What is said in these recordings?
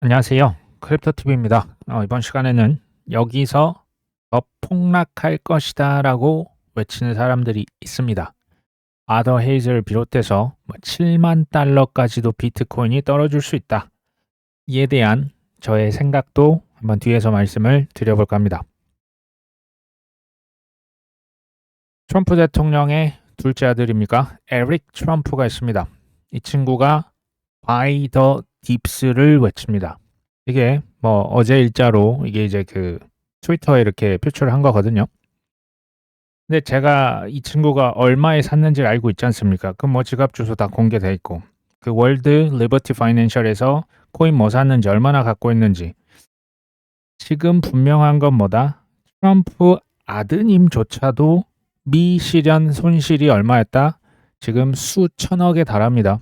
안녕하세요. 크립토TV입니다. 이번 시간에는 여기서 더 폭락할 것이다 라고 외치는 사람들이 있습니다. 아더 헤이즈를 비롯해서 7만 달러까지도 비트코인이 떨어질 수 있다. 이에 대한 저의 생각도 한번 뒤에서 말씀을 드려볼까 합니다. 트럼프 대통령의 둘째 아들입니까? 에릭 트럼프가 있습니다. 이 친구가 Buy the Dips를 외칩니다. 이게 어제 일자로 이게 이제 그 트위터에 이렇게 표출을 한 거거든요. 근데 제가 이 친구가 얼마에 샀는지를 알고 있지 않습니까? 그 지갑 주소 다 공개돼 있고 그 월드 리버티 파이낸셜에서 코인 샀는지 얼마나 갖고 있는지 지금 분명한 건 뭐다? 트럼프 아드님조차도 미실현 손실이 얼마였다? 지금 수천억에 달합니다.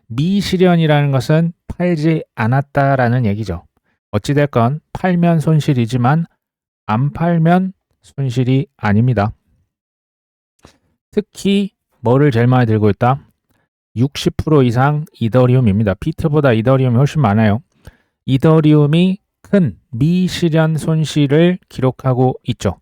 미실현이라는 것은 팔지 않았다라는 얘기죠. 어찌됐건 팔면 손실이지만 안 팔면 손실이 아닙니다. 특히 뭐를 제일 많이 들고 있다? 60% 이상 이더리움입니다. 비트보다 이더리움이 훨씬 많아요. 이더리움이 큰 미실현 손실을 기록하고 있죠.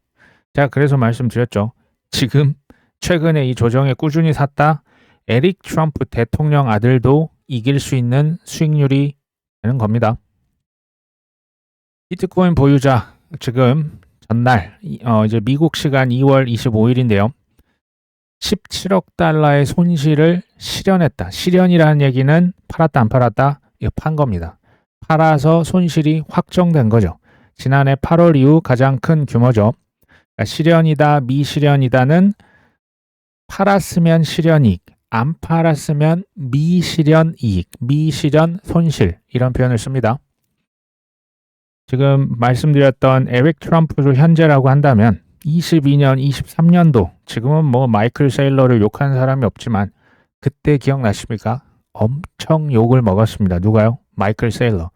제가 그래서 말씀드렸죠. 지금 최근에 이 조정에 꾸준히 샀다. 에릭 트럼프 대통령 아들도 이길 수 있는 수익률이 되는 겁니다. 비트코인 보유자 지금 전날 이제 미국 시간 2월 25일인데요. 17억 달러의 손실을 실현했다. 실현이라는 얘기는 팔았다 안 팔았다? 이거 판 겁니다. 팔아서 손실이 확정된 거죠. 지난해 8월 이후 가장 큰 규모죠. 그러니까 실현이다, 미실현이다는 팔았으면 실현이익, 안 팔았으면 미실현 이익, 미실현 손실 이런 표현을 씁니다. 지금 말씀드렸던 에릭 트럼프를 현재라고 한다면 22년, 23년도 지금은 마이클 세일러를 욕한 사람이 없지만 그때 기억나십니까? 엄청 욕을 먹었습니다. 누가요? 마이클 세일러.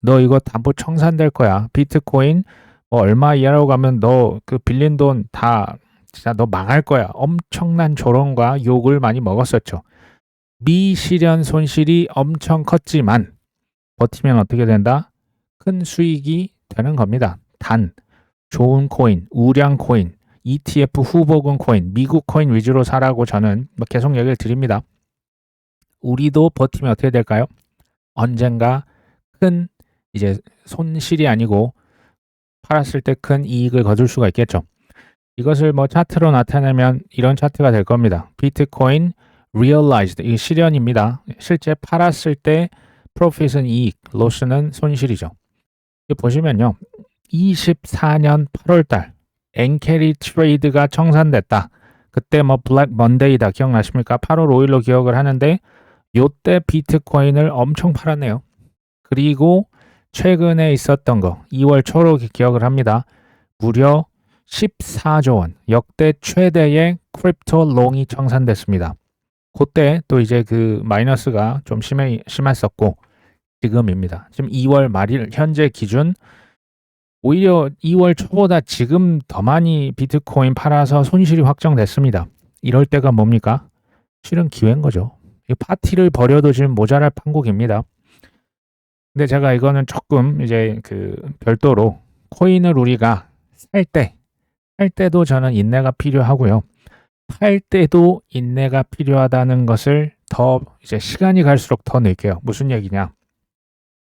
너 이거 담보 청산될 거야. 비트코인 얼마 이하라고 가면 너 그 빌린 돈 다 진짜 너 망할 거야. 엄청난 조롱과 욕을 많이 먹었었죠. 미실현 손실이 엄청 컸지만 버티면 어떻게 된다? 큰 수익이 되는 겁니다. 단 좋은 코인, 우량 코인, ETF 후보군 코인, 미국 코인 위주로 사라고 저는 계속 얘기를 드립니다. 우리도 버티면 어떻게 될까요? 언젠가 큰 이제 손실이 아니고 팔았을 때 큰 이익을 거둘 수가 있겠죠. 이것을 차트로 나타내면 이런 차트가 될 겁니다. 비트코인 realized 이 실현입니다. 실제 팔았을 때 profit은 이익, loss는 손실이죠. 보시면요. 24년 8월달 엔캐리 트레이드가 청산됐다. 그때 블랙 먼데이다 기억나십니까? 8월 5일로 기억을 하는데 요때 비트코인을 엄청 팔았네요. 그리고 최근에 있었던 거 2월 초로 기억을 합니다. 무려 14조 원 역대 최대의 크립토 롱이 청산됐습니다. 그때 또 이제 그 마이너스가 좀 심했었고 지금입니다. 지금 2월 말일 현재 기준 오히려 2월 초보다 지금 더 많이 비트코인 팔아서 손실이 확정됐습니다. 이럴 때가 뭡니까? 실은 기회인 거죠. 이 파티를 벌여도 지금 모자랄 판국입니다. 근데 제가 이거는 조금 이제 그 별도로 코인을 우리가 살 때도 저는 인내가 필요하고요. 팔 때도 인내가 필요하다는 것을 더 이제 시간이 갈수록 더 느껴요. 무슨 얘기냐?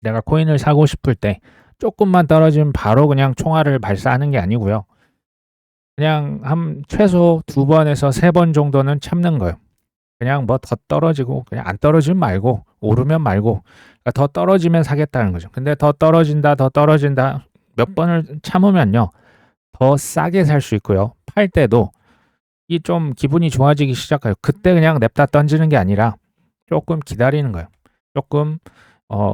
내가 코인을 사고 싶을 때 조금만 떨어지면 바로 그냥 총알을 발사하는 게 아니고요. 그냥 한 최소 2번에서 3번 정도는 참는 거예요. 그냥 더 떨어지고 그냥 안 떨어지면 말고 오르면 말고 그러니까 더 떨어지면 사겠다는 거죠. 근데 더 떨어진다 몇 번을 참으면요. 더 싸게 살 수 있고요. 팔 때도 이 좀 기분이 좋아지기 시작해요. 그때 그냥 냅다 던지는 게 아니라 조금 기다리는 거예요. 조금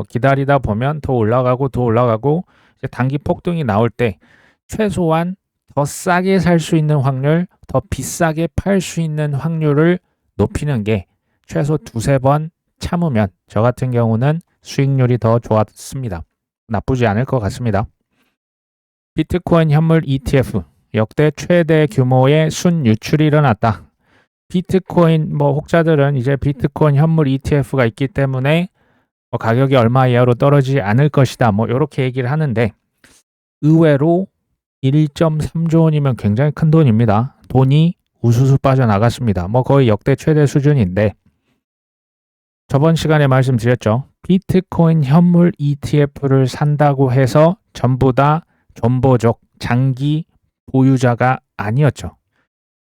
기다리다 보면 더 올라가고 이제 단기 폭등이 나올 때 최소한 더 싸게 살 수 있는 확률, 더 비싸게 팔 수 있는 확률을 높이는 게 최소 2-3번 참으면 저 같은 경우는 수익률이 더 좋았습니다. 나쁘지 않을 것 같습니다. 비트코인 현물 ETF 역대 최대 규모의 순유출이 일어났다. 비트코인 혹자들은 이제 비트코인 현물 ETF가 있기 때문에 가격이 얼마 이하로 떨어지지 않을 것이다. 뭐 이렇게 얘기를 하는데 의외로 1.3조 원이면 굉장히 큰 돈입니다. 돈이 우수수 빠져나갔습니다. 뭐 거의 역대 최대 수준인데 저번 시간에 말씀드렸죠. 비트코인 현물 ETF를 산다고 해서 전부 다 존버족 장기 보유자가 아니었죠.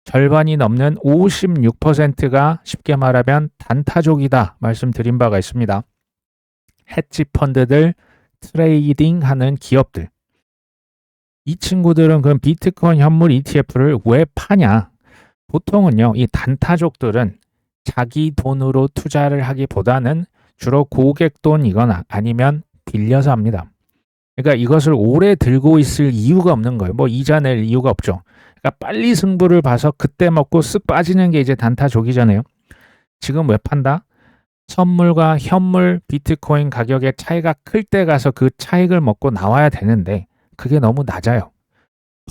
절반이 넘는 56%가 쉽게 말하면 단타족이다 말씀드린 바가 있습니다. 헤지 펀드들, 트레이딩하는 기업들. 이 친구들은 그럼 비트코인 현물 ETF를 왜 파냐? 보통은요, 이 단타족들은 자기 돈으로 투자를 하기보다는 주로 고객 돈이거나 아니면 빌려서 합니다. 그러니까 이것을 오래 들고 있을 이유가 없는 거예요. 뭐 이자 낼 이유가 없죠. 그러니까 빨리 승부를 봐서 그때 먹고 쓱 빠지는 게 이제 단타족이잖아요. 지금 왜 판다? 선물과 현물 비트코인 가격의 차이가 클 때 가서 그 차익을 먹고 나와야 되는데 그게 너무 낮아요.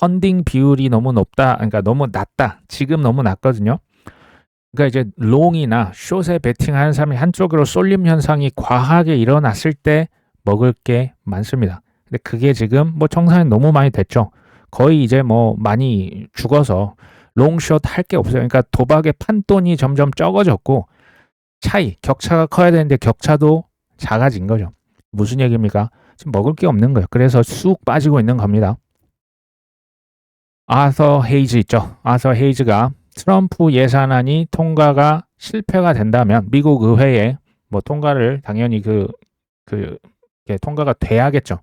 펀딩 비율이 너무 높다. 그러니까 너무 낮다. 지금 너무 낮거든요. 그러니까 이제 롱이나 숏에 베팅하는 사람이 한쪽으로 쏠림 현상이 과하게 일어났을 때 먹을 게 많습니다. 근데 그게 지금 뭐 청산이 너무 많이 됐죠. 거의 이제 뭐 많이 죽어서 롱숏 할 게 없어요. 그러니까 도박의 판돈이 점점 적어졌고 차이, 격차가 커야 되는데 격차도 작아진 거죠. 무슨 얘기입니까? 지금 먹을 게 없는 거예요. 그래서 쑥 빠지고 있는 겁니다. 아서 헤이즈 있죠. 아서 헤이즈가 트럼프 예산안이 통과가 실패가 된다면 미국 의회에 뭐 통과를 당연히 통과가 돼야겠죠.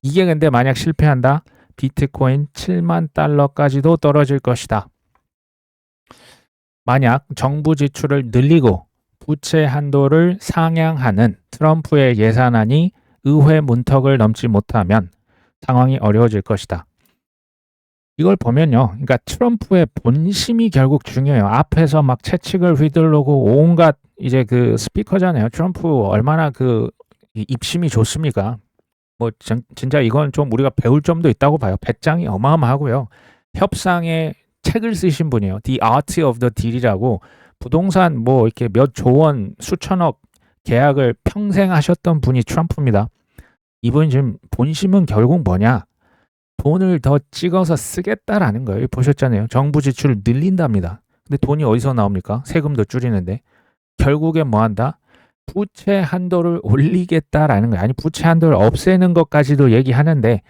이게 근데 만약 실패한다? 비트코인 7만 달러까지도 떨어질 것이다. 만약 정부 지출을 늘리고 부채 한도를 상향하는 트럼프의 예산안이 의회 문턱을 넘지 못하면 상황이 어려워질 것이다. 이걸 보면요. 그러니까 트럼프의 본심이 결국 중요해요. 앞에서 막 채찍을 휘두르고 온갖 이제 그 스피커잖아요. 트럼프 얼마나 그 입심이 좋습니까? 뭐 진짜 이건 좀 우리가 배울 점도 있다고 봐요. 배짱이 어마어마하고요. 협상에 책을 쓰신 분이에요. The Art of the Deal이라고 부동산 뭐 이렇게 몇 조 원, 수천억 계약을 평생 하셨던 분이 트럼프입니다. 이분 지금 본심은 결국 뭐냐? 돈을 더 찍어서 쓰겠다라는 거예요. 보셨잖아요. 정부 지출을 늘린답니다. 근데 돈이 어디서 나옵니까? 세금도 줄이는데. 결국엔 뭐 한다? 부채 한도를 올리겠다라는 거예요. 아니 부채 한도를 없애는 것까지도 얘기하는데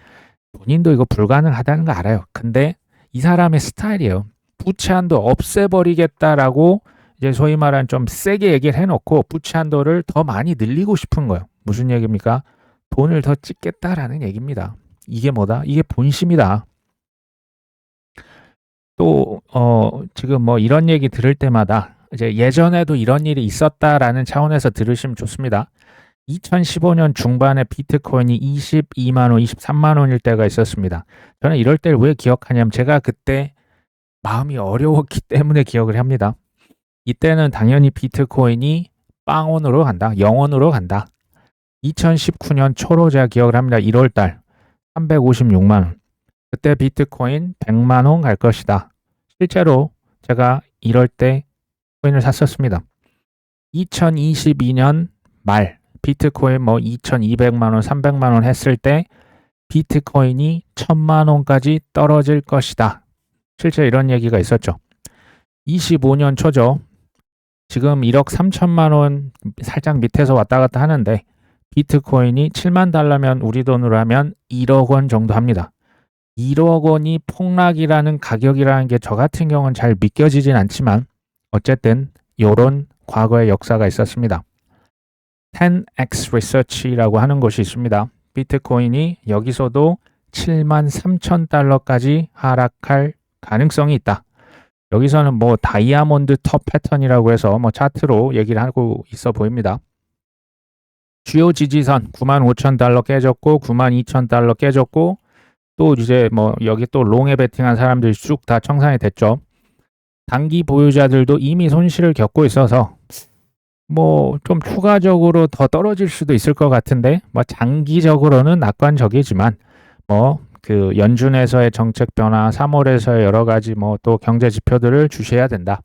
본인도 이거 불가능하다는 거 알아요. 근데 이 사람의 스타일이에요. 부채 한도 없애버리겠다라고 이제 소위 말하는 좀 세게 얘기를 해놓고 부채 한도를 더 많이 늘리고 싶은 거예요. 무슨 얘기입니까? 돈을 더 찍겠다라는 얘기입니다. 이게 뭐다? 이게 본심이다. 또 지금 뭐 이런 얘기 들을 때마다 이제 예전에도 이런 일이 있었다라는 차원에서 들으시면 좋습니다. 2015년 중반에 비트코인이 22만 원, 23만 원일 때가 있었습니다. 저는 이럴 때를 왜 기억하냐면 제가 그때 마음이 어려웠기 때문에 기억을 합니다. 이때는 당연히 비트코인이 빵원으로 간다. 0원으로 간다. 2019년 초로 제가 기억을 합니다. 1월 달 356만 원. 그때 비트코인 100만 원 갈 것이다. 실제로 제가 이럴 때 코인을 샀었습니다. 2022년 말 비트코인 뭐 2200만 원, 300만 원 했을 때 비트코인이 1000만 원까지 떨어질 것이다. 실제 이런 얘기가 있었죠. 25년 초죠. 지금 1억 3천만 원 살짝 밑에서 왔다 갔다 하는데 비트코인이 7만 달러면 우리 돈으로 하면 1억 원 정도 합니다. 1억 원이 폭락이라는 가격이라는 게 저 같은 경우는 잘 믿겨지진 않지만 어쨌든 이런 과거의 역사가 있었습니다. 10x Research라고 하는 곳이 있습니다. 비트코인이 여기서도 7만 3천 달러까지 하락할 가능성이 있다. 여기서는 뭐 다이아몬드 톱 패턴이라고 해서 뭐 차트로 얘기를 하고 있어 보입니다. 주요 지지선 9만 5천 달러 깨졌고 9만 2천 달러 깨졌고 또 이제 뭐 여기 또 롱에 베팅한 사람들이 쭉 다 청산이 됐죠. 단기 보유자들도 이미 손실을 겪고 있어서 뭐 좀 추가적으로 더 떨어질 수도 있을 것 같은데 뭐 장기적으로는 낙관적이지만 뭐 그 연준에서의 정책 변화, 3월에서의 여러 가지 뭐 또 경제 지표들을 주시해야 된다.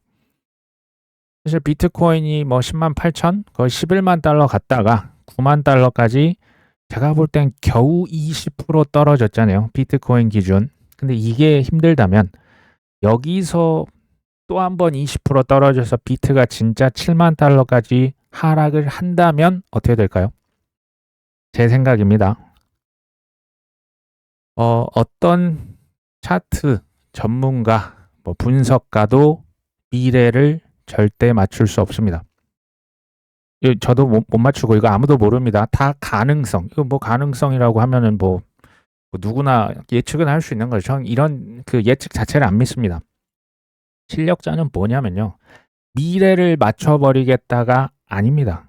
사실 비트코인이 뭐 10만 8천 거의 11만 달러 갔다가 9만 달러까지 제가 볼 땐 겨우 20% 떨어졌잖아요. 비트코인 기준. 근데 이게 힘들다면 여기서 또 한 번 20% 떨어져서 비트가 진짜 7만 달러까지 하락을 한다면 어떻게 될까요? 제 생각입니다. 어떤 차트 전문가, 분석가도 미래를 절대 맞출 수 없습니다. 저도 못 맞추고 이거 아무도 모릅니다. 다 가능성. 이거 가능성이라고 하면은 누구나 예측은 할 수 있는 거죠. 저는 이런 그 예측 자체를 안 믿습니다. 실력자는 뭐냐면요. 미래를 맞춰버리겠다가 아닙니다.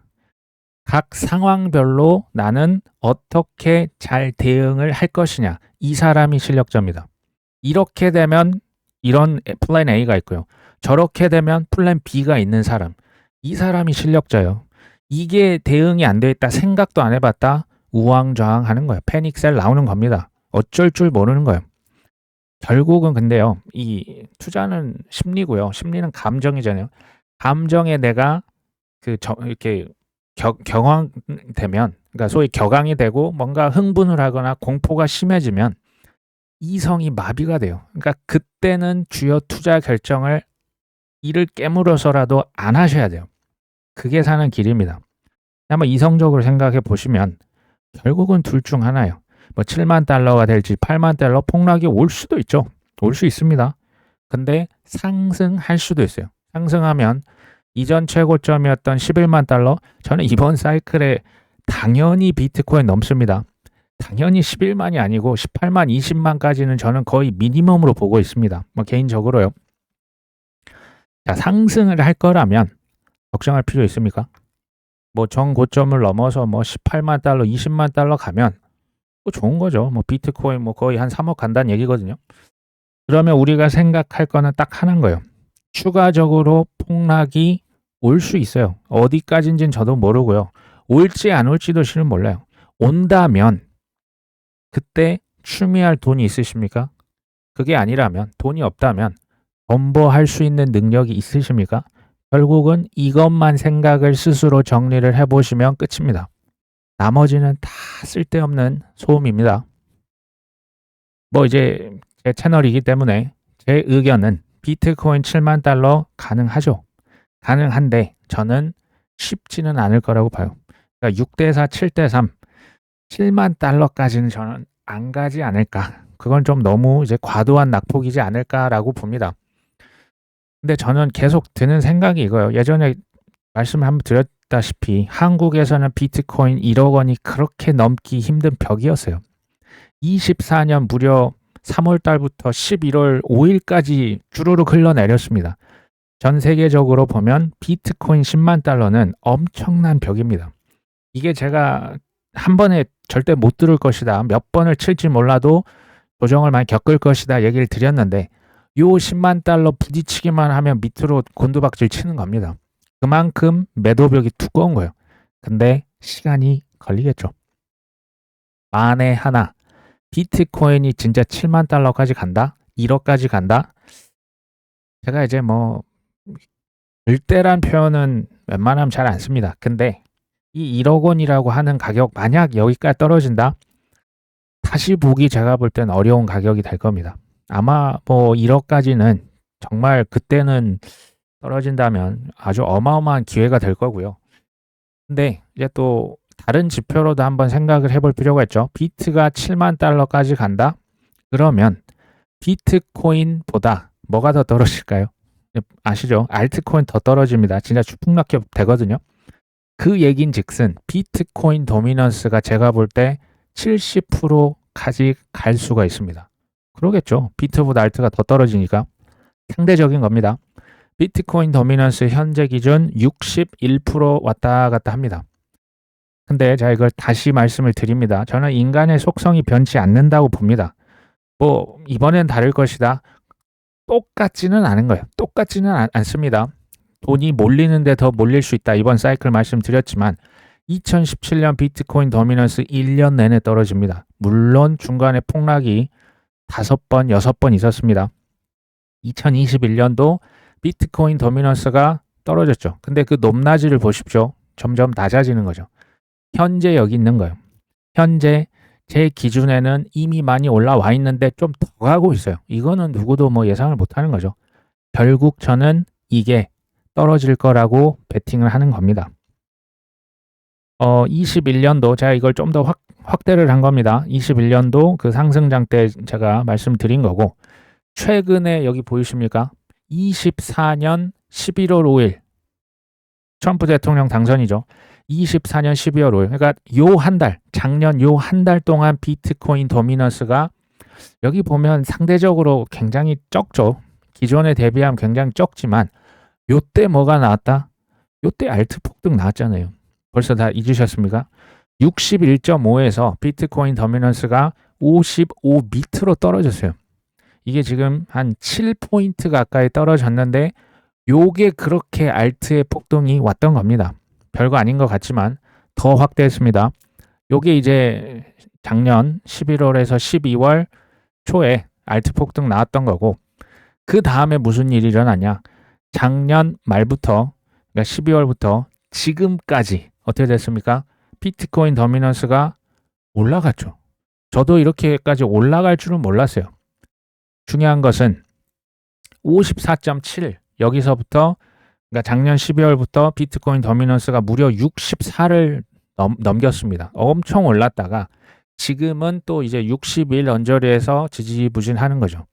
각 상황별로 나는 어떻게 잘 대응을 할 것이냐. 이 사람이 실력자입니다. 이렇게 되면 이런 플랜 A가 있고요. 저렇게 되면 플랜 B가 있는 사람. 이 사람이 실력자예요. 이게 대응이 안 돼 있다. 생각도 안 해봤다. 우왕좌왕하는 거예요. 패닉셀 나오는 겁니다. 어쩔 줄 모르는 거예요. 결국은 근데요. 이 투자는 심리고요. 심리는 감정이잖아요. 감정에 내가 이렇게 경황되면, 그러니까 소위 격앙이 되고 뭔가 흥분을 하거나 공포가 심해지면 이성이 마비가 돼요. 그러니까 그때는 주요 투자 결정을 이를 깨물어서라도 안 하셔야 돼요. 그게 사는 길입니다. 한번 이성적으로 생각해 보시면 결국은 둘 중 하나예요. 7만 달러가 될지 8만 달러 폭락이 올 수도 있죠. 올 수 있습니다. 근데 상승할 수도 있어요. 상승하면 이전 최고점이었던 11만 달러, 저는 이번 사이클에 당연히 비트코인 넘습니다. 당연히 11만이 아니고 18만, 20만까지는 저는 거의 미니멈으로 보고 있습니다. 개인적으로요. 자, 상승을 할 거라면 걱정할 필요 있습니까? 정고점을 넘어서 18만 달러, 20만 달러 가면 좋은 거죠. 비트코인 거의 한 3억 간다는 얘기거든요. 그러면 우리가 생각할 거는 딱 하나인 거예요. 추가적으로 폭락이 올 수 있어요. 어디까지인지는 저도 모르고요. 올지 안 올지도 실은 몰라요. 온다면 그때 추미할 돈이 있으십니까? 그게 아니라면, 돈이 없다면 엄버할 수 있는 능력이 있으십니까? 결국은 이것만 생각을 스스로 정리를 해보시면 끝입니다. 나머지는 다 쓸데없는 소음입니다. 이제 제 채널이기 때문에 제 의견은 비트코인 7만 달러 가능하죠. 가능한데 저는 쉽지는 않을 거라고 봐요. 그러니까 6대4, 7대3, 7만 달러까지는 저는 안 가지 않을까. 그건 좀 너무 이제 과도한 낙폭이지 않을까라고 봅니다. 근데 저는 계속 드는 생각이 이거예요. 예전에 말씀을 한번 드렸다시피 한국에서는 비트코인 1억 원이 그렇게 넘기 힘든 벽이었어요. 24년 무려 3월 달부터 11월 5일까지 주르륵 흘러내렸습니다. 전 세계적으로 보면 비트코인 10만 달러는 엄청난 벽입니다. 이게 제가 한 번에 절대 못 들을 것이다. 몇 번을 칠지 몰라도 조정을 많이 겪을 것이다 얘기를 드렸는데 요 10만 달러 부딪히기만 하면 밑으로 곤두박질 치는 겁니다. 그만큼 매도벽이 두꺼운 거예요. 근데 시간이 걸리겠죠. 만에 하나 비트코인이 진짜 7만 달러까지 간다? 1억까지 간다? 제가 이제 절대란 표현은 웬만하면 잘 안 씁니다. 근데 이 1억 원이라고 하는 가격 만약 여기까지 떨어진다? 다시 보기 제가 볼 땐 어려운 가격이 될 겁니다. 아마 1억까지는 정말 그때는 떨어진다면 아주 어마어마한 기회가 될 거고요. 근데 이제 또 다른 지표로도 한번 생각을 해볼 필요가 있죠. 비트가 7만 달러까지 간다? 그러면 비트코인보다 뭐가 더 떨어질까요? 아시죠? 알트코인 더 떨어집니다. 진짜 추풍낙엽 되거든요. 그 얘긴 즉슨 비트코인 도미넌스가 제가 볼 때 70%까지 갈 수가 있습니다. 그러겠죠. 비트보다 알트가 더 떨어지니까 상대적인 겁니다. 비트코인 도미넌스 현재 기준 61% 왔다 갔다 합니다. 근데 제가 이걸 다시 말씀을 드립니다. 저는 인간의 속성이 변치 않는다고 봅니다. 이번엔 다를 것이다. 똑같지는 않은 거예요. 똑같지는 않습니다. 돈이 몰리는데 더 몰릴 수 있다. 이번 사이클 말씀드렸지만 2017년 비트코인 도미넌스 1년 내내 떨어집니다. 물론 중간에 폭락이 5번, 6번 있었습니다. 2021년도 비트코인 도미넌스가 떨어졌죠. 근데 그 높낮이를 보십시오. 점점 낮아지는 거죠. 현재 여기 있는 거예요. 현재 제 기준에는 이미 많이 올라와 있는데 좀 더 가고 있어요. 이거는 누구도 뭐 예상을 못 하는 거죠. 결국 저는 이게 떨어질 거라고 베팅을 하는 겁니다. 21년도 제가 이걸 좀 더 확대를 한 겁니다. 21년도 그 상승장 때 제가 말씀드린 거고, 최근에 여기 보이십니까? 24년 11월 5일 트럼프 대통령 당선이죠. 24년 12월 5일. 그러니까 요 한 달, 작년 요 한 달 동안 비트코인 도미넌스가 여기 보면 상대적으로 굉장히 적죠. 기존에 대비하면 굉장히 적지만 요때 뭐가 나왔다? 요때 알트 폭등 나왔잖아요. 벌써 다 잊으셨습니까? 61.5에서 비트코인 도미넌스가 55 밑으로 떨어졌어요. 이게 지금 한 7포인트 가까이 떨어졌는데 요게 그렇게 알트의 폭등이 왔던 겁니다. 별거 아닌 것 같지만 더 확대했습니다. 요게 이제 작년 11월에서 12월 초에 알트 폭등 나왔던 거고, 그 다음에 무슨 일이 일어나냐? 작년 말부터, 그러니까 12월부터 지금까지 어떻게 됐습니까? 비트코인 도미넌스가 올라갔죠. 저도 이렇게까지 올라갈 줄은 몰랐어요. 중요한 것은 54.7 여기서부터, 그러니까 작년 12월부터 비트코인 도미넌스가 무려 64를 넘겼습니다. 엄청 올랐다가 지금은 또 이제 60일 언저리에서 지지부진하는 거죠.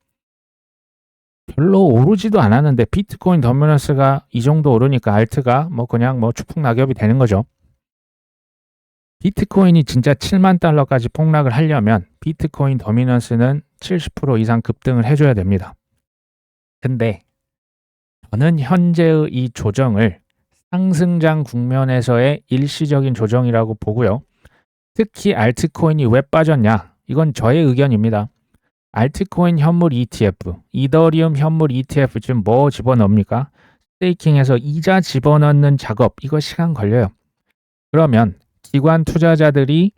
별로 오르지도 않았는데 비트코인 도미넌스가 이 정도 오르니까 알트가 뭐 그냥 뭐 추풍낙엽이 되는 거죠. 비트코인이 진짜 7만 달러까지 폭락을 하려면 비트코인 도미넌스는 70% 이상 급등을 해줘야 됩니다. 근데 저는 현재의 이 조정을 상승장 국면에서의 일시적인 조정이라고 보고요. 특히 알트코인이 왜 빠졌냐? 이건 저의 의견입니다. 알트코인 현물 ETF, 이더리움 현물 ETF 지금 뭐 집어넣습니까? 스테이킹해서 이자 집어넣는 작업, 이거 시간 걸려요. 그러면 기관 투자자들이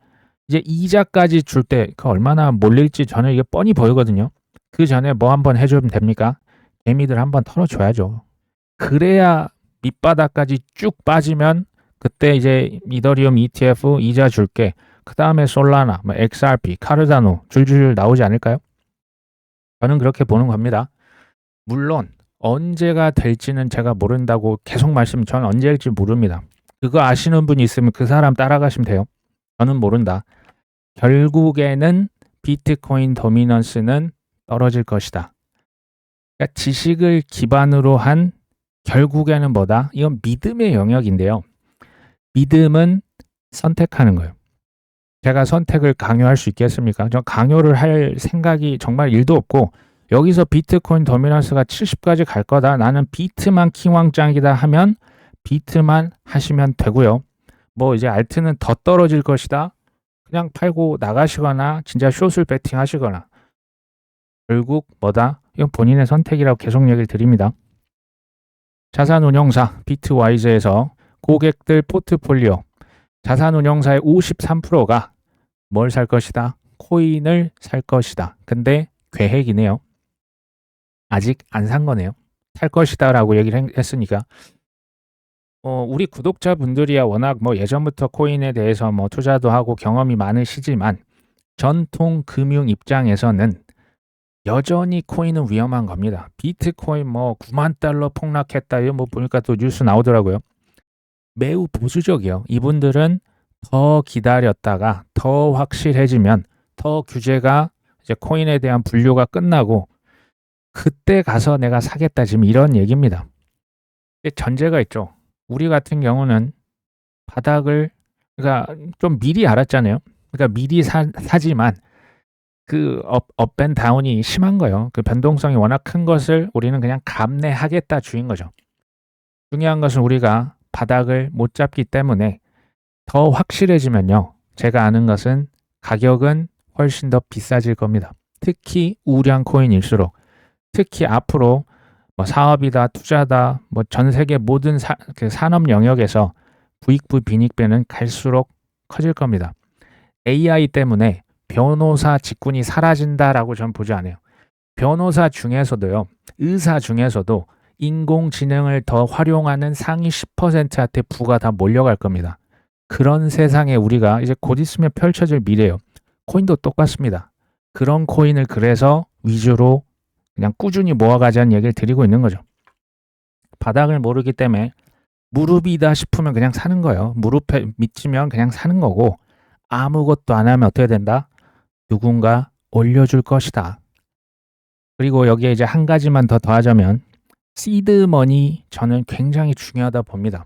이제 이자까지 줄 때 그 얼마나 몰릴지 저는 이게 뻔히 보이거든요. 그 전에 뭐 한번 해주면 됩니까? 개미들 한번 털어줘야죠. 그래야 밑바닥까지 쭉 빠지면 그때 이제 이더리움 ETF 이자 줄게. 그 다음에 솔라나, 뭐 XRP, 카르다노 줄줄 나오지 않을까요? 저는 그렇게 보는 겁니다. 물론 언제가 될지는 제가 모른다고 계속 저는 언제 될지 모릅니다. 그거 아시는 분이 있으면 그 사람 따라가시면 돼요. 저는 모른다. 결국에는 비트코인 도미넌스는 떨어질 것이다. 그러니까 지식을 기반으로 한 결국에는 뭐다? 이건 믿음의 영역인데요. 믿음은 선택하는 거예요. 제가 선택을 강요할 수 있겠습니까? 저 강요를 할 생각이 정말 1도 없고, 여기서 비트코인 도미넌스가 70까지 갈 거다. 나는 비트만 킹왕짱이다 하면 비트만 하시면 되고요. 뭐 이제 알트는 더 떨어질 것이다. 그냥 팔고 나가시거나 진짜 숏을 베팅 하시거나. 결국 뭐다? 이건 본인의 선택이라고 계속 얘기를 드립니다. 자산운용사 비트와이즈에서 고객들 포트폴리오 자산운용사의 53%가 뭘 살 것이다? 코인을 살 것이다. 근데 계획이네요. 아직 안 산 거네요. 살 것이다 라고 얘기를 했으니까 우리 구독자분들이야 워낙 뭐 예전부터 코인에 대해서 뭐 투자도 하고 경험이 많으시지만 전통 금융 입장에서는 여전히 코인은 위험한 겁니다. 비트코인 뭐 9만 달러 폭락했다. 이거 뭐 보니까 또 뉴스 나오더라고요. 매우 보수적이요. 이분들은 더 기다렸다가 더 확실해지면 더 규제가 이제 코인에 대한 분류가 끝나고 그때 가서 내가 사겠다 지금 이런 얘기입니다. 전제가 있죠. 우리 같은 경우는 바닥을 그러니까 좀 미리 알았잖아요. 그러니까 미리 사지만 그 업앤 다운이 심한 거예요. 그 변동성이 워낙 큰 것을 우리는 그냥 감내하겠다 주인 거죠. 중요한 것은 우리가 바닥을 못 잡기 때문에 더 확실해지면요. 제가 아는 것은 가격은 훨씬 더 비싸질 겁니다. 특히 우량 코인일수록 특히 앞으로 뭐 사업이다, 투자다, 뭐 전 세계 모든 그 산업 영역에서 부익부 빈익배는 갈수록 커질 겁니다. AI 때문에 변호사 직군이 사라진다라고 전 보지 않아요. 변호사 중에서도요, 의사 중에서도 인공지능을 더 활용하는 상위 10%한테 부가 다 몰려갈 겁니다. 그런 세상에 우리가 이제 곧 있으면 펼쳐질 미래예요. 코인도 똑같습니다. 그런 코인을 그래서 위주로 그냥 꾸준히 모아가자는 얘기를 드리고 있는 거죠. 바닥을 모르기 때문에 무릎이다 싶으면 그냥 사는 거예요. 무릎에 미치면 그냥 사는 거고 아무것도 안 하면 어떻게 된다? 누군가 올려줄 것이다. 그리고 여기에 이제 한 가지만 더 더하자면 시드머니 저는 굉장히 중요하다 봅니다.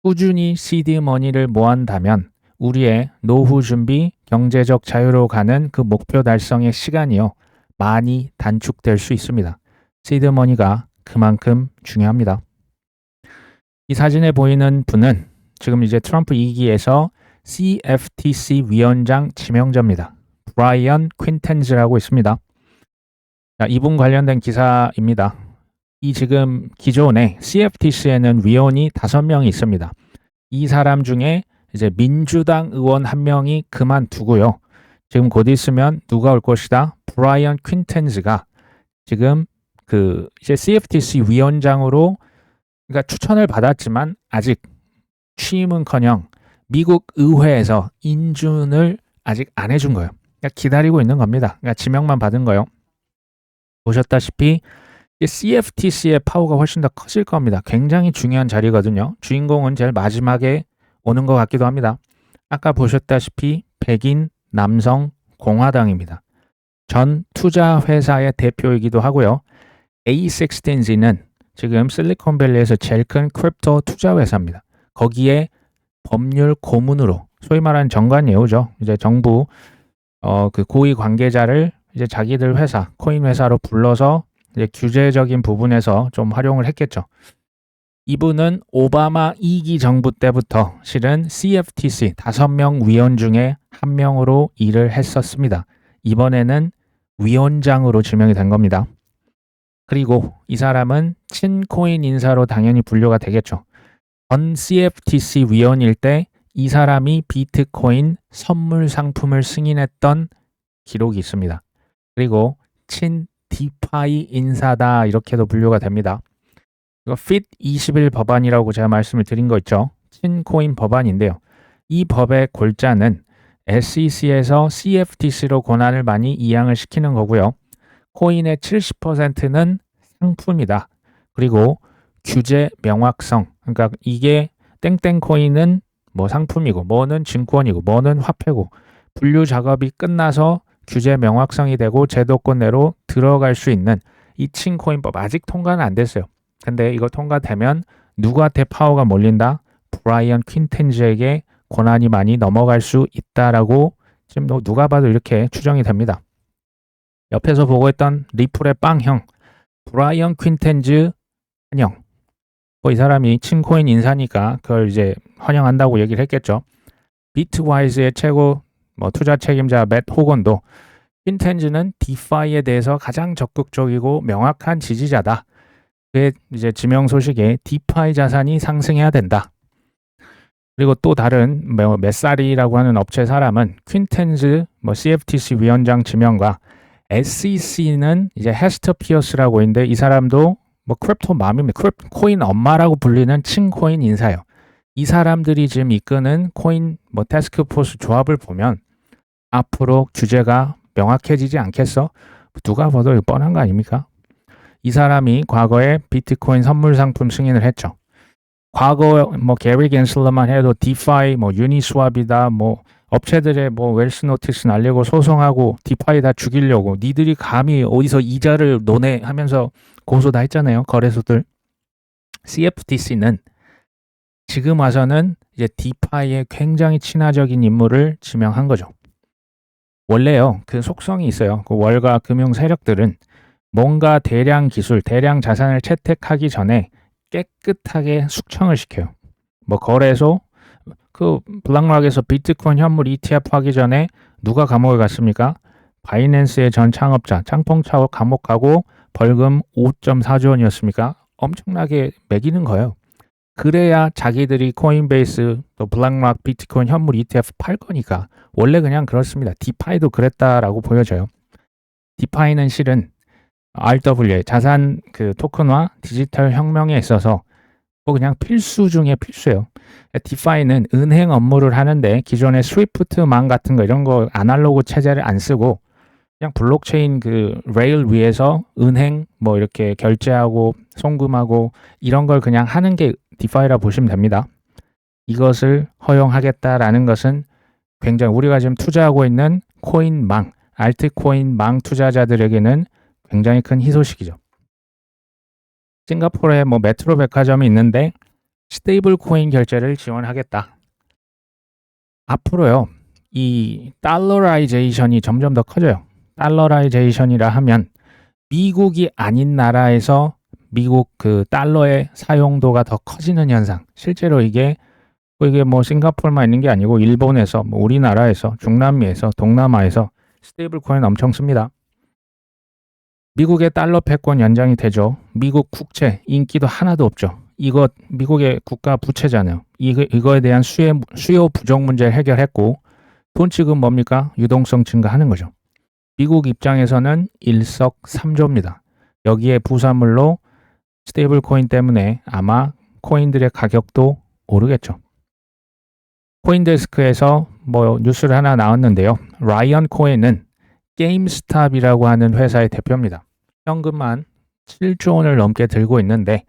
꾸준히 시드머니를 모한다면 우리의 노후 준비, 경제적 자유로 가는 그 목표 달성의 시간이요. 많이 단축될 수 있습니다. 시드머니가 그만큼 중요합니다. 이 사진에 보이는 분은 지금 이제 트럼프 2기에서 CFTC 위원장 지명자입니다. 브라이언 퀸텐즈라고 있습니다. 자, 이분 관련된 기사입니다. 이 지금 기존에 CFTC에는 위원이 5명이 있습니다. 이 사람 중에 이제 민주당 의원 1명이 그만두고요. 지금 곧 있으면 누가 올 것이다? 브라이언 퀸텐즈가 지금 그 이제 CFTC 위원장으로 그러니까 추천을 받았지만 아직 취임은커녕 미국 의회에서 인준을 아직 안 해준 거예요. 그러니까 기다리고 있는 겁니다. 그러니까 지명만 받은 거예요. 보셨다시피 CFTC의 파워가 훨씬 더 커질 겁니다. 굉장히 중요한 자리거든요. 주인공은 제일 마지막에 오는 것 같기도 합니다. 아까 보셨다시피 백인 남성 공화당입니다. 전 투자회사의 대표이기도 하고요. A16Z는 지금 실리콘밸리에서 제일 큰 크립토 투자회사입니다. 거기에 법률 고문으로 소위 말하는 정관예우죠. 이제 정부 그 고위 관계자를 이제 자기들 회사, 코인 회사로 불러서 이제 규제적인 부분에서 좀 활용을 했겠죠. 이분은 오바마 2기 정부 때부터 실은 CFTC 5명 위원 중에 1명으로 일을 했었습니다. 이번에는 위원장으로 지명이 된 겁니다. 그리고 이 사람은 친코인 인사로 당연히 분류가 되겠죠. 전 CFTC 위원일 때 이 사람이 비트코인 선물 상품을 승인했던 기록이 있습니다. 그리고 친 디파이 인사다 이렇게도 분류가 됩니다. 이거 FIT 21 법안이라고 제가 말씀을 드린 거 있죠. 친코인 법안인데요. 이 법의 골자는 SEC에서 CFTC로 권한을 많이 이양을 시키는 거고요. 코인의 70%는 상품이다. 그리고 규제 명확성. 그러니까 이게 땡땡 코인은 뭐 상품이고 뭐는 증권이고 뭐는 화폐고 분류 작업이 끝나서 규제 명확성이 되고 제도권 내로 들어갈 수 있는 이 친코인법 아직 통과는 안 됐어요. 근데 이거 통과되면 누구한테 파워가 몰린다? 브라이언 퀸텐즈에게 권한이 많이 넘어갈 수 있다라고 지금 누가 봐도 이렇게 추정이 됩니다. 옆에서 보고 있던 리플의 빵형 브라이언 퀸텐즈 환영. 이 사람이 친코인 인사니까 그걸 이제 환영한다고 얘기를 했겠죠. 비트와이즈의 최고 투자 책임자 맷 호건도 퀸텐즈는 디파이에 대해서 가장 적극적이고 명확한 지지자다. 그의 이제 지명 소식에 디파이 자산이 상승해야 된다. 그리고 또 다른 메사리라고 하는 업체 사람은 퀸텐즈 CFTC 위원장 지명과 SEC는 이제 헤스터 피어스라고 있는데 이 사람도 크립토 맘입니다. 코인 엄마라고 불리는 친코인 인사예요. 이 사람들이 지금 이끄는 코인 태스크포스 조합을 보면 앞으로 규제가 명확해지지 않겠어? 누가 봐도 이거 뻔한 거 아닙니까? 이 사람이 과거에 비트코인 선물 상품 승인을 했죠. 과거 게리 겐슬러만 해도 디파이 유니스왑이다 업체들의 웰스 노티스 날리고 소송하고 디파이 다 죽이려고 니들이 감히 어디서 이자를 논해 하면서 고소 다 했잖아요. 거래소들. CFTC는 지금 와서는 이제 디파이에 굉장히 친화적인 인물을 지명한 거죠. 원래요. 그 속성이 있어요. 그 월가 금융 세력들은 뭔가 대량 기술, 대량 자산을 채택하기 전에 깨끗하게 숙청을 시켜요. 거래소 그 블랙락에서 비트코인 현물 ETF 하기 전에 누가 감옥에 갔습니까? 바이낸스의 전 창업자 창펑차오 감옥 가고 벌금 5.4조 원이었습니까? 엄청나게 매기는 거예요. 그래야 자기들이 코인베이스 또 블랙락 비트코인 현물 ETF 팔 거니까 원래 그냥 그렇습니다. 디파이도 그랬다라고 보여져요. 디파이는 실은 RWA 자산 그 토큰화 디지털 혁명에 있어서 뭐 그냥 필수 중에 필수예요. 디파이는 은행 업무를 하는데 기존의 스위프트망 같은 거 이런 거 아날로그 체제를 안 쓰고 그냥 블록체인 그 레일 위에서 은행 뭐 이렇게 결제하고 송금하고 이런 걸 그냥 하는 게 디파이라 보시면 됩니다. 이것을 허용하겠다라는 것은 굉장히 우리가 지금 투자하고 있는 코인망, 알트코인망 투자자들에게는 굉장히 큰 희소식이죠. 싱가포르에 뭐 메트로 백화점이 있는데 스테이블 코인 결제를 지원하겠다. 앞으로요, 이 달러라이제이션이 점점 더 커져요. 달러라이제이션이라 하면 미국이 아닌 나라에서 미국 그 달러의 사용도가 더 커지는 현상. 실제로 이게 뭐 싱가포르만 있는 게 아니고 일본에서, 뭐 우리나라에서, 중남미에서, 동남아에서 스테이블 코인 엄청 씁니다. 미국의 달러 패권 연장이 되죠. 미국 국채 인기도 하나도 없죠. 이거 미국의 국가 부채잖아요. 이거에 대한 수요 부족 문제를 해결했고 돈 지금 뭡니까? 유동성 증가하는 거죠. 미국 입장에서는 일석삼조입니다. 여기에 부산물로 스테이블 코인 때문에 아마 코인들의 가격도 오르겠죠. 코인데스크에서 뭐 뉴스를 하나 나왔는데요. 라이언 코인은 게임스탑이라고 하는 회사의 대표입니다. 현금만 7조 원을 넘게 들고 있는데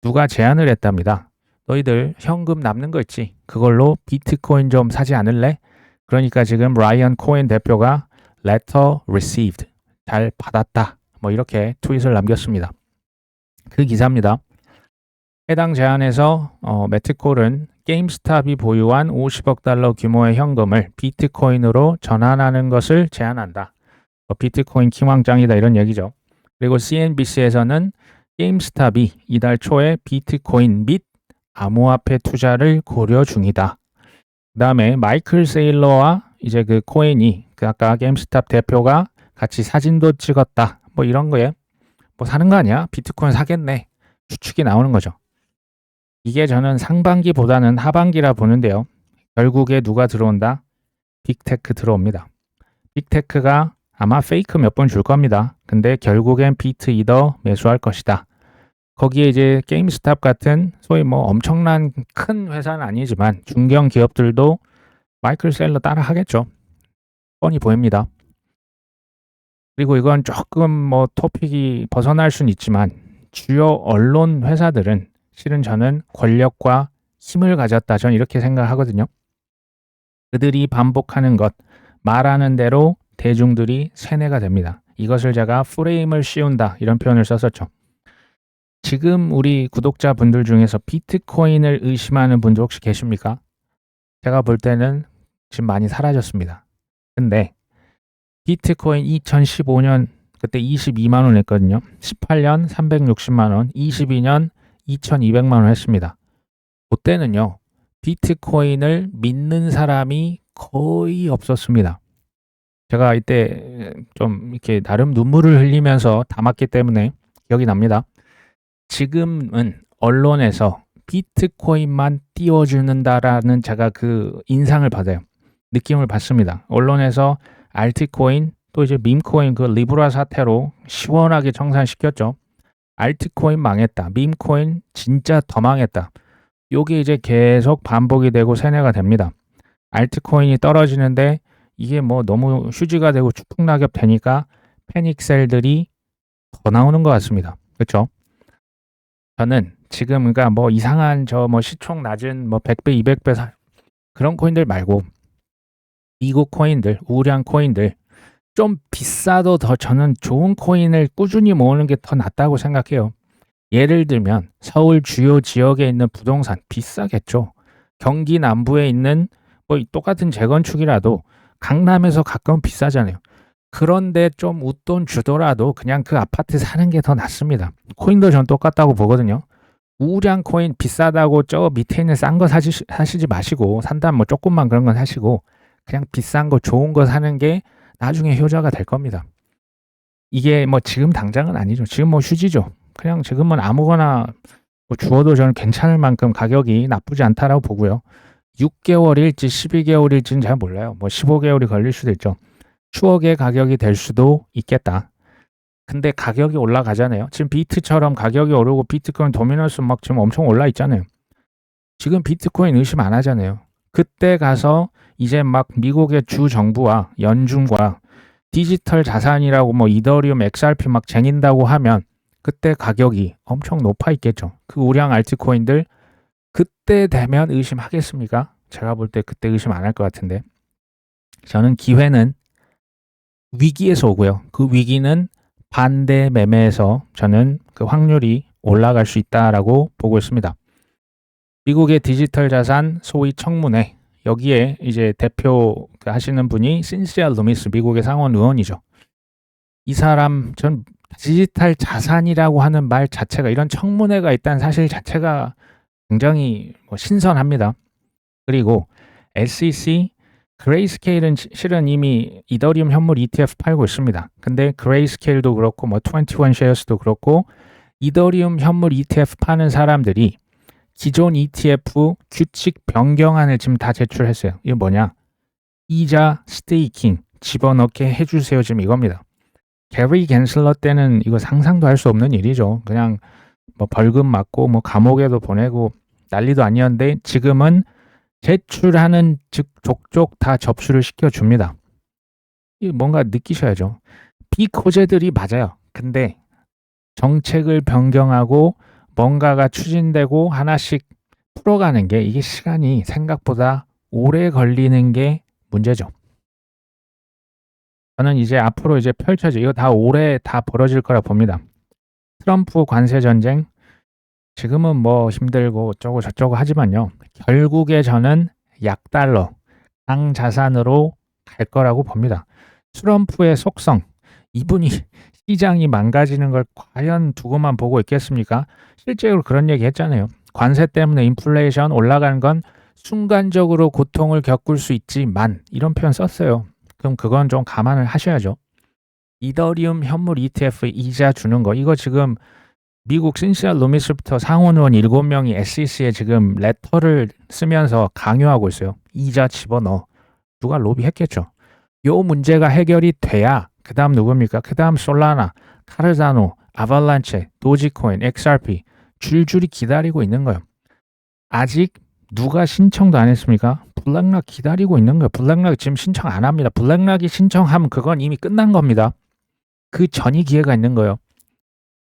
누가 제안을 했답니다. 너희들 현금 남는 거 있지? 그걸로 비트코인 좀 사지 않을래? 그러니까 지금 라이언 코인 대표가 letter received, 잘 받았다, 뭐 이렇게 트윗을 남겼습니다. 그 기사입니다. 해당 제안에서 매트콜은 게임스탑이 보유한 50억 달러 규모의 현금을 비트코인으로 전환하는 것을 제안한다. 비트코인 킹왕짱이다 이런 얘기죠. 그리고 CNBC에서는 게임스탑이 이달 초에 비트코인 및 암호화폐 투자를 고려 중이다. 그 다음에 마이클 세일러와 이제 그 코인이 그 아까 게임스탑 대표가 같이 사진도 찍었다. 뭐 이런 거에 뭐 사는 거 아니야? 비트코인 사겠네. 추측이 나오는 거죠. 이게 저는 상반기보다는 하반기라 보는데요. 결국에 누가 들어온다? 빅테크 들어옵니다. 빅테크가 아마 페이크 몇 번 줄 겁니다. 근데 결국엔 비트 이더 매수할 것이다. 거기에 이제 게임스탑 같은 소위 뭐 엄청난 큰 회사는 아니지만 중견 기업들도 마이클 셀러 따라 하겠죠. 뻔히 보입니다. 그리고 이건 조금 뭐 토픽이 벗어날 수는 있지만 주요 언론 회사들은 실은 저는 권력과 힘을 가졌다. 저는 이렇게 생각하거든요. 그들이 반복하는 것, 말하는 대로 대중들이 세뇌가 됩니다. 이것을 제가 프레임을 씌운다 이런 표현을 썼었죠. 지금 우리 구독자분들 중에서 비트코인을 의심하는 분들 혹시 계십니까? 제가 볼 때는 지금 많이 사라졌습니다. 근데 비트코인 2015년 그때 22만 원 했거든요. 18년 360만 원, 22년 2,200만 원 했습니다. 그때는요. 비트코인을 믿는 사람이 거의 없었습니다. 제가 이때 좀 이렇게 나름 눈물을 흘리면서 담았기 때문에 기억이 납니다. 지금은 언론에서 비트코인만 띄워주는다라는 제가 그 인상을 받아요. 느낌을 받습니다. 언론에서 알트코인 또 이제 밈코인 그 리브라 사태로 시원하게 청산시켰죠. 알트코인 망했다. 밈코인 진짜 더 망했다. 요게 이제 계속 반복이 되고 세뇌가 됩니다. 알트코인이 떨어지는데 이게 뭐 너무 휴지가 되고 추풍낙엽 되니까 패닉셀들이 더 나오는 것 같습니다. 그렇죠? 저는 지금 그러니까 뭐 이상한 저 뭐 시총 낮은 뭐 100배, 200배 그런 코인들 말고 미국 코인들, 우량 코인들 좀 비싸도 더 저는 좋은 코인을 꾸준히 모으는 게 더 낫다고 생각해요. 예를 들면 서울 주요 지역에 있는 부동산 비싸겠죠. 경기 남부에 있는 뭐 똑같은 재건축이라도 강남에서 가까운 비싸잖아요. 그런데 좀 웃돈 주더라도 그냥 그 아파트 사는 게 더 낫습니다. 코인도 전 똑같다고 보거든요. 우량 코인 비싸다고 저 밑에 있는 싼 거 사시지 마시고 산다면 뭐 조금만 그런 건 사시고 그냥 비싼 거 좋은 거 사는 게 나중에 효자가 될 겁니다. 이게 뭐 지금 당장은 아니죠. 지금 뭐 휴지죠. 그냥 지금은 아무거나 뭐 주어도 저는 괜찮을 만큼 가격이 나쁘지 않다라고 보고요. 6개월일지 12개월일지는 잘 몰라요. 뭐 15개월이 걸릴 수도 있죠. 추억의 가격이 될 수도 있겠다. 근데 가격이 올라가잖아요. 지금 비트처럼 가격이 오르고 비트코인 도미넌스 막 지금 엄청 올라 있잖아요. 지금 비트코인 의심 안 하잖아요. 그때 가서 이제 막 미국의 주 정부와 연준과 디지털 자산이라고 뭐 이더리움, XRP 막 쟁인다고 하면 그때 가격이 엄청 높아 있겠죠. 그 우량 알트코인들 그때 되면 의심하겠습니까? 제가 볼 때 그때 의심 안 할 것 같은데. 저는 기회는 위기에서 오고요. 그 위기는 반대 매매에서 저는 그 확률이 올라갈 수 있다라고 보고 있습니다. 미국의 디지털 자산 소위 청문회 여기에 이제 대표 하시는 분이 신시아 루미스 미국의 상원 의원이죠. 이 사람 전 디지털 자산이라고 하는 말 자체가 이런 청문회가 있다는 사실 자체가 굉장히 신선합니다. 그리고 SEC 그레이스케일은 실은 이미 이더리움 현물 ETF 팔고 있습니다. 근데 그레이스케일도 그렇고 뭐 21 쉐어스도 그렇고 이더리움 현물 ETF 파는 사람들이 기존 ETF 규칙 변경안을 지금 다 제출했어요. 이게 뭐냐? 이자 스테이킹 집어넣게 해주세요. 지금 이겁니다. 게리 겐슬러 때는 이거 상상도 할 수 없는 일이죠. 그냥 뭐 벌금 맞고 뭐 감옥에도 보내고 난리도 아니었는데 지금은 제출하는 즉 족족 다 접수를 시켜줍니다. 이 뭔가 느끼셔야죠. 비코제들이 맞아요. 근데 정책을 변경하고 뭔가가 추진되고 하나씩 풀어가는 게 이게 시간이 생각보다 오래 걸리는 게 문제죠. 저는 이제 앞으로 이제 펼쳐져 이거 다 올해 다 벌어질 거라 봅니다. 트럼프 관세 전쟁 지금은 뭐 힘들고 어쩌고 저쩌고 하지만요. 결국에 저는 약달러, 강자산으로 갈 거라고 봅니다. 트럼프의 속성, 이분이 시장이 망가지는 걸 과연 두고만 보고 있겠습니까? 실제로 그런 얘기 했잖아요. 관세 때문에 인플레이션 올라가는 건 순간적으로 고통을 겪을 수 있지만 이런 표현 썼어요. 그럼 그건 좀 감안을 하셔야죠. 이더리움 현물 ETF 이자 주는 거 이거 지금 미국 신시아 루미스부터 상원 의원 7명이 SEC에 지금 레터를 쓰면서 강요하고 있어요. 이자 집어넣어. 누가 로비했겠죠. 요 문제가 해결이 돼야 그 다음 누굽니까? 그 다음 솔라나, 카르다노, 아발란체, 도지코인, XRP 줄줄이 기다리고 있는 거예요. 아직 누가 신청도 안 했습니까? 블랙락 기다리고 있는 거예요. 블랙락 지금 신청 안 합니다. 블랙락이 신청하면 그건 이미 끝난 겁니다. 그 전이 기회가 있는 거예요.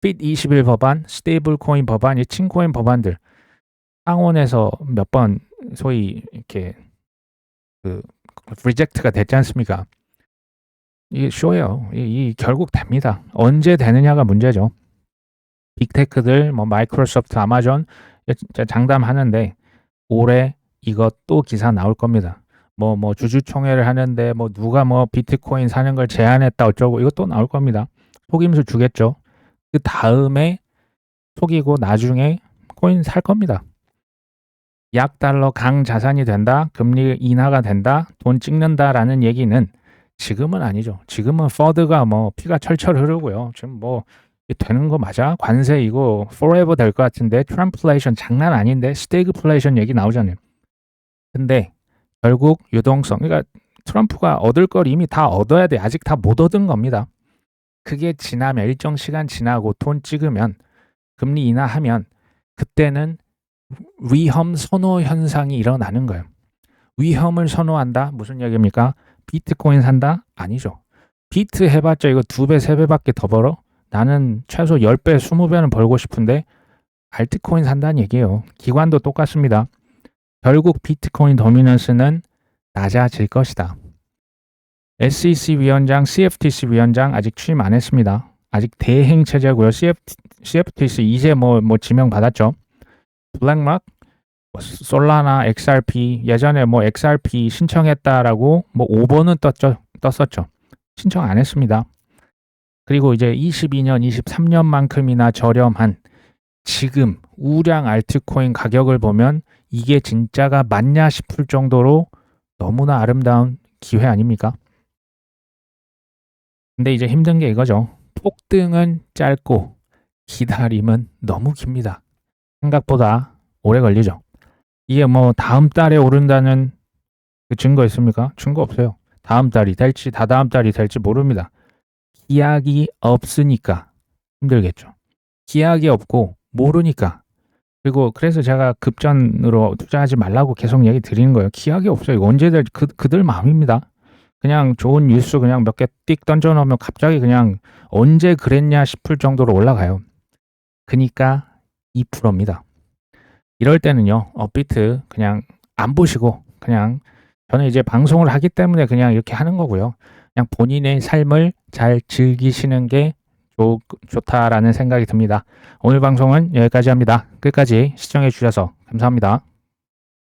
핏21 법안, 스테이블 코인 법안, 이 친코인 법안들 상원에서 몇 번 소위 이렇게 그 리젝트가 됐지 않습니까? 이게 쇼예요. 이 결국 됩니다. 언제 되느냐가 문제죠. 빅테크들, 뭐 마이크로소프트, 아마존 장담하는데 올해 이거 또 기사 나올 겁니다. 뭐 주주총회를 하는데 뭐 누가 뭐 비트코인 사는 걸 제한했다 어쩌고 이거 또 나올 겁니다. 속임수 주겠죠. 그 다음에 속이고 나중에 코인 살 겁니다. 약달러 강자산이 된다, 금리 인하가 된다, 돈 찍는다라는 얘기는 지금은 아니죠. 지금은 퍼드가 뭐 피가 철철 흐르고요. 지금 뭐 되는 거 맞아? 관세 이거 forever 될 것 같은데 트럼플레이션 장난 아닌데 스태그플레이션 얘기 나오잖아요. 근데 결국 유동성 그러니까 트럼프가 얻을 걸 이미 다 얻어야 돼. 아직 다 못 얻은 겁니다. 그게 지나면 일정 시간 지나고 돈 찍으면 금리 인하하면 그때는 위험 선호 현상이 일어나는 거예요. 위험을 선호한다? 무슨 얘기입니까? 비트코인 산다? 아니죠. 비트 해봤자 이거 2배, 3배밖에 더 벌어? 나는 최소 10배, 20배는 벌고 싶은데 알트코인 산다는 얘기예요. 기관도 똑같습니다. 결국 비트코인 도미넌스는 낮아질 것이다. SEC 위원장, CFTC 위원장 아직 취임 안 했습니다. 아직 대행 체제고요. CFTC 이제 뭐 지명 받았죠. 블랙락, 솔라나, XRP 예전에 뭐 XRP 신청했다라고 뭐 5번은 떴었죠. 신청 안 했습니다. 그리고 이제 22년, 23년만큼이나 저렴한 지금 우량 알트코인 가격을 보면 이게 진짜가 맞냐 싶을 정도로 너무나 아름다운 기회 아닙니까? 근데 이제 힘든 게 이거죠. 폭등은 짧고 기다림은 너무 깁니다. 생각보다 오래 걸리죠. 이게 뭐 다음 달에 오른다는 그 증거 있습니까? 증거 없어요. 다음 달이 될지 다다음 달이 될지 모릅니다. 기약이 없으니까 힘들겠죠. 기약이 없고 모르니까. 그리고 그래서 제가 급전으로 투자하지 말라고 계속 얘기 드리는 거예요. 기약이 없어요. 이거 언제든 그들 마음입니다. 그냥 좋은 뉴스 그냥 몇 개 띡 던져 놓으면 갑자기 그냥 언제 그랬냐 싶을 정도로 올라가요. 그니까 2%입니다. 이럴 때는요. 업비트 그냥 안 보시고 그냥 저는 이제 방송을 하기 때문에 그냥 이렇게 하는 거고요. 그냥 본인의 삶을 잘 즐기시는 게 좋다라는 생각이 듭니다. 오늘 방송은 여기까지 합니다. 끝까지 시청해 주셔서 감사합니다.